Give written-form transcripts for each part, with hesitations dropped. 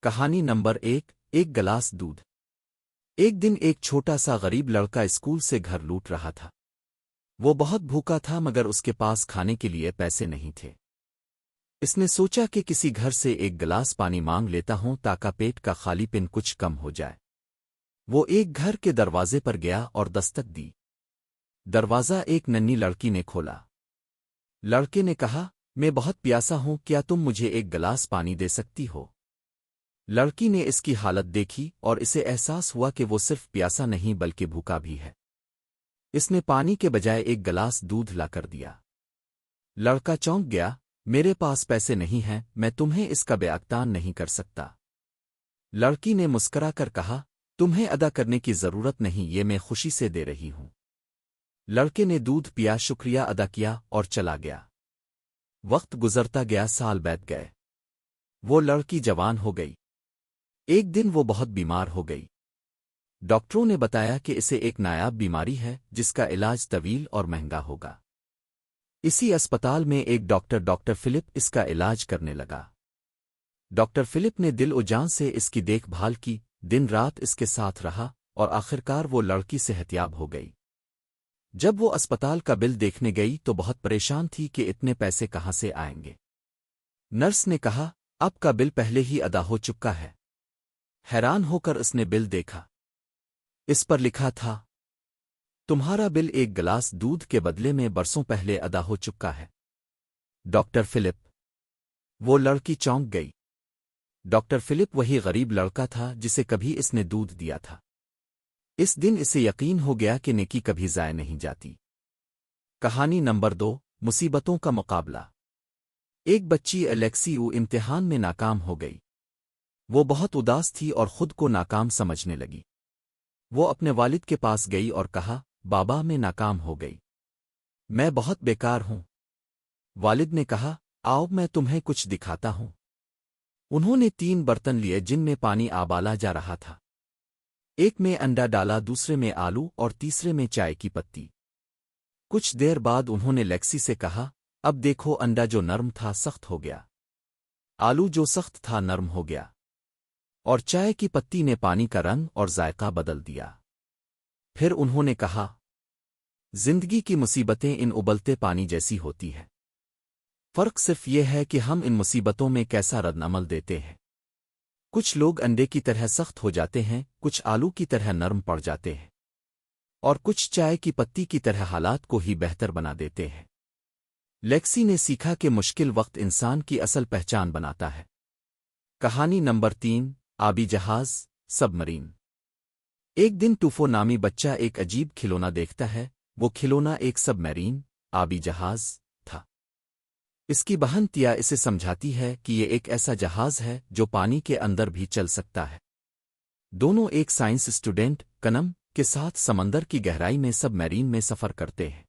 کہانی number 1 glass دودھ۔ ایک دن ایک چھوٹا سا غریب لڑکا اسکول سے گھر لوٹ رہا تھا۔ وہ بہت بھوکا تھا مگر اس کے پاس کھانے کے لیے پیسے نہیں تھے۔ اس نے سوچا کہ کسی گھر سے ایک گلاس پانی مانگ لیتا ہوں تاکہ پیٹ کا خالی پن کچھ کم ہو جائے۔ وہ ایک گھر کے دروازے پر گیا اور دستک دی۔ دروازہ ایک ننھی لڑکی نے کھولا۔ لڑکے نے کہا، میں بہت پیاسا ہوں، کیا تم مجھے ایک گلاس پانی دے سکتی ہو؟ لڑکی نے اس کی حالت دیکھی اور اسے احساس ہوا کہ وہ صرف پیاسا نہیں بلکہ بھوکا بھی ہے۔ اس نے پانی کے بجائے ایک گلاس دودھ لا کر دیا۔ لڑکا چونک گیا، میرے پاس پیسے نہیں ہیں، میں تمہیں اس کا بیعتان نہیں کر سکتا۔ لڑکی نے مسکرا کر کہا، تمہیں ادا کرنے کی ضرورت نہیں، یہ میں خوشی سے دے رہی ہوں۔ لڑکے نے دودھ پیا، شکریہ ادا کیا اور چلا گیا۔ وقت گزرتا گیا، سال بیت گئے۔ وہ لڑکی جوان ہو گئی۔ ایک دن وہ بہت بیمار ہو گئی۔ ڈاکٹروں نے بتایا کہ اسے ایک نایاب بیماری ہے جس کا علاج طویل اور مہنگا ہوگا۔ اسی اسپتال میں ایک ڈاکٹر فلپ اس کا علاج کرنے لگا۔ ڈاکٹر فلپ نے دل و جان سے اس کی دیکھ بھال کی، دن رات اس کے ساتھ رہا اور آخرکار وہ لڑکی صحتیاب ہو گئی۔ جب وہ اسپتال کا بل دیکھنے گئی تو بہت پریشان تھی کہ اتنے پیسے کہاں سے آئیں گے۔ نرس نے کہا، اب کا بل پہلے ہی ادا ہو چکا ہے۔ حیران ہو کر اس نے بل دیکھا۔ اس پر لکھا تھا، تمہارا بل ایک گلاس دودھ کے بدلے میں برسوں پہلے ادا ہو چکا ہے۔ Doctor Philip. وہ لڑکی چونک گئی۔ ڈاکٹر فلپ وہی غریب لڑکا تھا جسے کبھی اس نے دودھ دیا تھا۔ اس دن اسے یقین ہو گیا کہ نیکی کبھی ضائع نہیں جاتی۔ کہانی نمبر 2 مصیبتوں کا مقابلہ۔ ایک بچی الیکسی امتحان میں ناکام ہو گئی۔ وہ بہت اداس تھی اور خود کو ناکام سمجھنے لگی۔ وہ اپنے والد کے پاس گئی اور کہا، بابا میں ناکام ہو گئی، میں بہت بیکار ہوں۔ والد نے کہا، آؤ میں تمہیں کچھ دکھاتا ہوں۔ انہوں نے 3 برتن لیے جن میں پانی آبالا جا رہا تھا۔ ایک میں انڈا ڈالا، دوسرے میں آلو اور تیسرے میں چائے کی پتی۔ کچھ دیر بعد انہوں نے لیکسی سے کہا، اب دیکھو، انڈا جو نرم تھا سخت ہو گیا، آلو جو سخت تھا نرم ہو گیا، اور چائے کی پتی نے پانی کا رنگ اور ذائقہ بدل دیا۔ پھر انہوں نے کہا، زندگی کی مصیبتیں ان ابلتے پانی جیسی ہوتی ہے، فرق صرف یہ ہے کہ ہم ان مصیبتوں میں کیسا رد عمل دیتے ہیں۔ کچھ لوگ انڈے کی طرح سخت ہو جاتے ہیں، کچھ آلو کی طرح نرم پڑ جاتے ہیں، اور کچھ چائے کی پتی کی طرح حالات کو ہی بہتر بنا دیتے ہیں۔ لیکسی نے سیکھا کہ مشکل وقت انسان کی اصل پہچان بناتا ہے۔ کہانی نمبر 3 آبی جہاز سب مرین۔ ایک دن ٹوفو نامی بچہ ایک عجیب کھلونا دیکھتا ہے۔ وہ کھلونا ایک سب مرین آبی جہاز تھا۔ اس کی بہن تیا اسے سمجھاتی ہے کہ یہ ایک ایسا جہاز ہے جو پانی کے اندر بھی چل سکتا ہے۔ دونوں ایک سائنس اسٹوڈنٹ کنم کے ساتھ سمندر کی گہرائی میں سب مرین میں سفر کرتے ہیں۔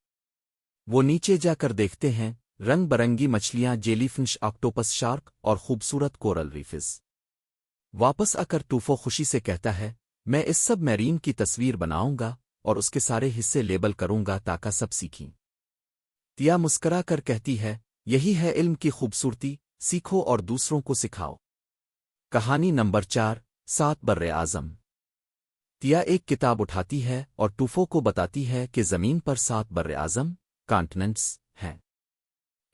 وہ نیچے جا کر دیکھتے ہیں رنگ برنگی مچھلیاں، جیلی فش، آکٹوپس، شارک اور خوبصورت کورل ریفز۔ واپس آ کر ٹوفو خوشی سے کہتا ہے، میں اس سب میرین کی تصویر بناؤں گا اور اس کے سارے حصے لیبل کروں گا تاکہ سب سیکھیں۔ تیا مسکرا کر کہتی ہے، یہی ہے علم کی خوبصورتی، سیکھو اور دوسروں کو سکھاؤ۔ کہانی نمبر 4 7 بر اعظم۔ تیا ایک کتاب اٹھاتی ہے اور ٹوفو کو بتاتی ہے کہ زمین پر 7 بر اعظم کانٹیننٹس ہیں۔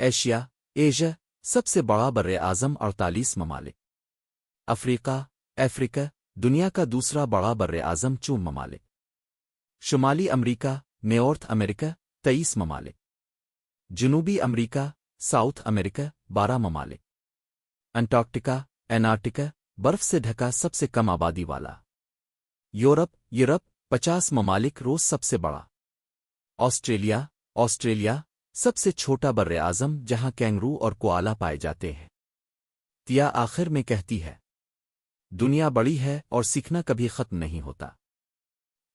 ایشیا سب سے بڑا بر اعظم 48 ممالک۔ افریقہ دنیا کا دوسرا بڑا بر اعظم 4 ممالک۔ شمالی امریکہ نارتھ امریکہ 23 ممالک۔ جنوبی امریکہ ساؤتھ امریکہ 12 ممالک۔ انٹارکٹیکا برف سے ڈھکا سب سے کم آبادی والا۔ یورپ 50 ممالک، روس سب سے بڑا۔ آسٹریلیا سب سے چھوٹا بر اعظم جہاں کینگرو اور کوآلا پائے جاتے ہیں۔ تیا آخر میں کہتی ہے، دنیا بڑی ہے اور سیکھنا کبھی ختم نہیں ہوتا،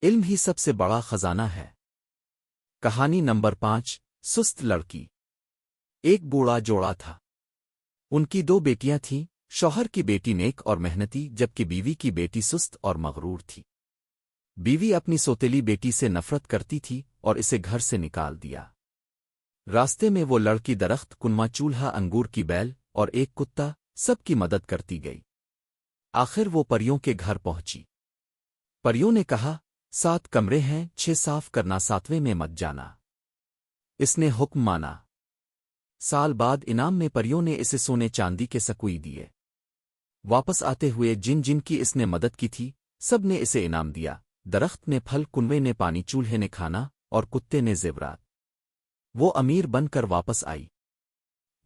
علم ہی سب سے بڑا خزانہ ہے۔ کہانی نمبر 5 سست لڑکی۔ ایک بوڑھا جوڑا تھا۔ ان کی 2 بیٹیاں تھیں، شوہر کی بیٹی نیک اور محنتی جبکہ بیوی کی بیٹی سست اور مغرور تھی۔ بیوی اپنی سوتیلی بیٹی سے نفرت کرتی تھی اور اسے گھر سے نکال دیا۔ راستے میں وہ لڑکی درخت، کنواں، چولہا، انگور کی بیل اور ایک کتا سب کی مدد کرتی گئی۔ آخر وہ پریوں کے گھر پہنچی۔ پریوں نے کہا 7 کمرے ہیں، 6 صاف کرنا، 7ویں میں مت جانا۔ اس نے حکم مانا۔ سال بعد انعام میں پریوں نے اسے سونے چاندی کے سکوئی دیے۔ واپس آتے ہوئے جن جن کی اس نے مدد کی تھی سب نے اسے انعام دیا، درخت نے پھل، کنویں نے پانی، چولہے نے کھانا اور کتے نے زیورات۔ وہ امیر بن کر واپس آئی۔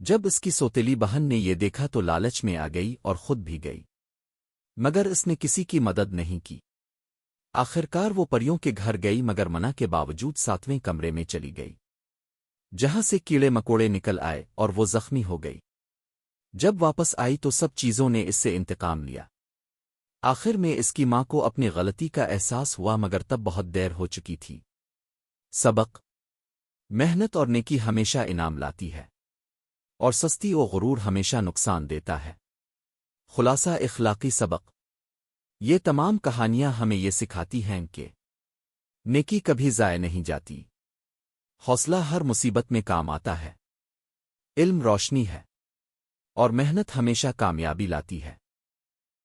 جب اس کی سوتیلی بہن نے یہ دیکھا تو لالچ میں آ گئی اور خود بھی گئی، مگر اس نے کسی کی مدد نہیں کی۔ آخرکار وہ پریوں کے گھر گئی مگر منع کے باوجود 7ویں کمرے میں چلی گئی، جہاں سے کیڑے مکوڑے نکل آئے اور وہ زخمی ہو گئی۔ جب واپس آئی تو سب چیزوں نے اس سے انتقام لیا۔ آخر میں اس کی ماں کو اپنی غلطی کا احساس ہوا مگر تب بہت دیر ہو چکی تھی۔ سبق: محنت اور نیکی ہمیشہ انعام لاتی ہے، اور سستی و غرور ہمیشہ نقصان دیتا ہے۔ خلاصہ اخلاقی سبق: یہ تمام کہانیاں ہمیں یہ سکھاتی ہیں کہ نیکی کبھی ضائع نہیں جاتی، حوصلہ ہر مصیبت میں کام آتا ہے، علم روشنی ہے، اور محنت ہمیشہ کامیابی لاتی ہے۔